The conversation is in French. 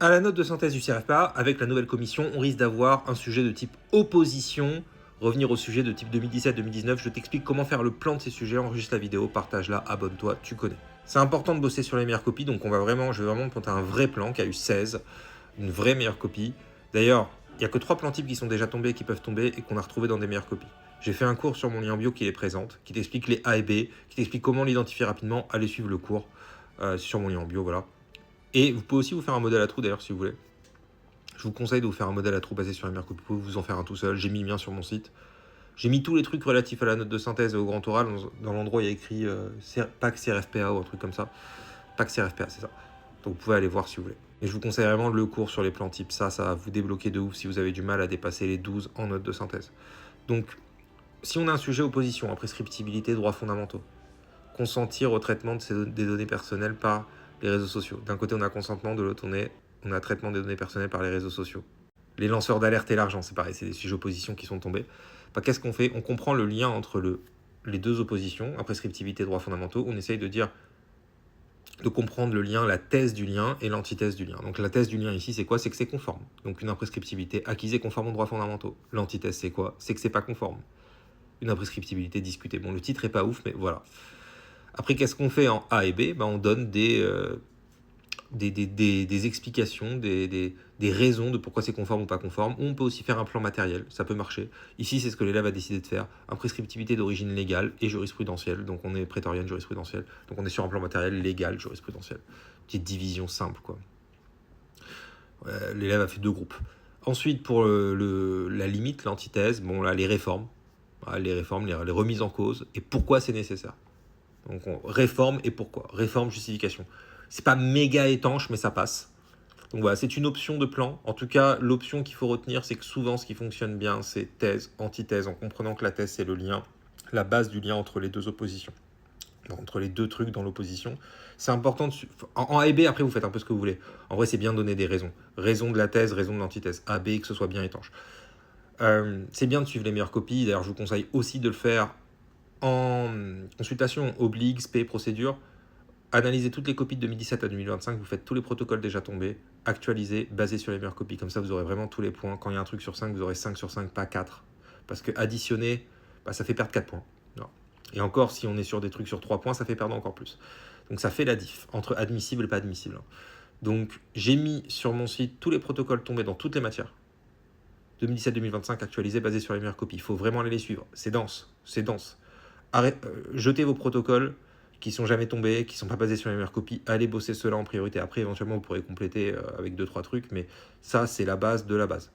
À la note de synthèse du CRFPA, avec la nouvelle commission, on risque d'avoir un sujet de type opposition, revenir au sujet de type 2017-2019. Je t'explique comment faire le plan de ces sujets, enregistre la vidéo, partage-la, abonne-toi, tu connais. C'est important de bosser sur les meilleures copies, donc je vais vraiment te monter un vrai plan qui a eu 16, une vraie meilleure copie. D'ailleurs, il n'y a que 3 plans types qui sont déjà tombés, qui peuvent tomber et qu'on a retrouvé dans des meilleures copies. J'ai fait un cours sur mon lien bio qui les présente, qui t'explique les A et B, qui t'explique comment l'identifier rapidement. Allez suivre le cours sur mon lien bio, voilà. Et vous pouvez aussi vous faire un modèle à trous d'ailleurs si vous voulez. Je vous conseille de vous faire un modèle à trous basé sur les meilleures copies. Vous pouvez vous en faire un tout seul. J'ai mis le mien sur mon site. J'ai mis tous les trucs relatifs à la note de synthèse et au grand oral. Dans l'endroit, il y a écrit PAC CRFPA ou un truc comme ça. PAC CRFPA, c'est ça. Donc vous pouvez aller voir si vous voulez. Et je vous conseille vraiment le cours sur les plans types. Ça va vous débloquer de ouf si vous avez du mal à dépasser les 12 en note de synthèse. Donc, si on a un sujet opposition, imprescriptibilité, droits fondamentaux, consentir au traitement des données personnelles par les réseaux sociaux. D'un côté, on a consentement, de l'autre, on a traitement des données personnelles par les réseaux sociaux. Les lanceurs d'alerte et l'argent, c'est pareil, c'est des sujets oppositions qui sont tombés. Bah, qu'est-ce qu'on fait? On comprend le lien entre les deux oppositions, imprescriptibilité et droits fondamentaux. On essaye de comprendre le lien, la thèse du lien et l'antithèse du lien. Donc la thèse du lien ici, c'est quoi? C'est que c'est conforme. Donc une imprescriptibilité acquise est conforme aux droits fondamentaux. L'antithèse, c'est quoi? C'est que c'est pas conforme. Une imprescriptibilité discutée. Bon, le titre est pas ouf, mais voilà. Après, qu'est-ce qu'on fait en A et B? On donne des explications, des raisons de pourquoi c'est conforme ou pas conforme. Ou on peut aussi faire un plan matériel, ça peut marcher. Ici, c'est ce que l'élève a décidé de faire. Imprescriptibilité d'origine légale et jurisprudentielle. Donc on est prétorienne jurisprudentielle. Donc on est sur un plan matériel légal jurisprudentiel. Petite division simple, quoi. L'élève a fait 2 groupes. Ensuite, pour la limite, l'antithèse, bon là, les réformes. Les réformes, les remises en cause et pourquoi c'est nécessaire. Donc on réforme et pourquoi. Réforme, justification. C'est pas méga étanche, mais ça passe. Donc voilà, c'est une option de plan. En tout cas, l'option qu'il faut retenir, c'est que souvent, ce qui fonctionne bien, c'est thèse, antithèse, en comprenant que la thèse, c'est le lien, la base du lien entre les deux oppositions. Entre les deux trucs dans l'opposition. C'est important en A et B, après, vous faites un peu ce que vous voulez. En vrai, c'est bien de donner des raisons. Raison de la thèse, raison de l'antithèse. A, B, que ce soit bien étanche. C'est bien de suivre les meilleures copies. D'ailleurs, je vous conseille aussi de le faire en consultation oblique, SP, procédure. Analysez toutes les copies de 2017 à 2025, vous faites tous les protocoles déjà tombés, actualisez, basés sur les meilleures copies. Comme ça, vous aurez vraiment tous les points. Quand il y a un truc sur 5, vous aurez 5 sur 5, pas 4. Parce que additionner, ça fait perdre 4 points. Non. Et encore, si on est sur des trucs sur 3 points, ça fait perdre encore plus. Donc ça fait la diff entre admissible et pas admissible. Donc j'ai mis sur mon site tous les protocoles tombés dans toutes les matières. 2017-2025 actualisés, basés sur les meilleures copies. Il faut vraiment aller les suivre. C'est dense, c'est dense. Jetez vos protocoles qui sont jamais tombés, qui sont pas basés sur les meilleures copies, allez bosser cela en priorité. Après, éventuellement, vous pourrez compléter avec 2-3 trucs, mais ça, c'est la base de la base.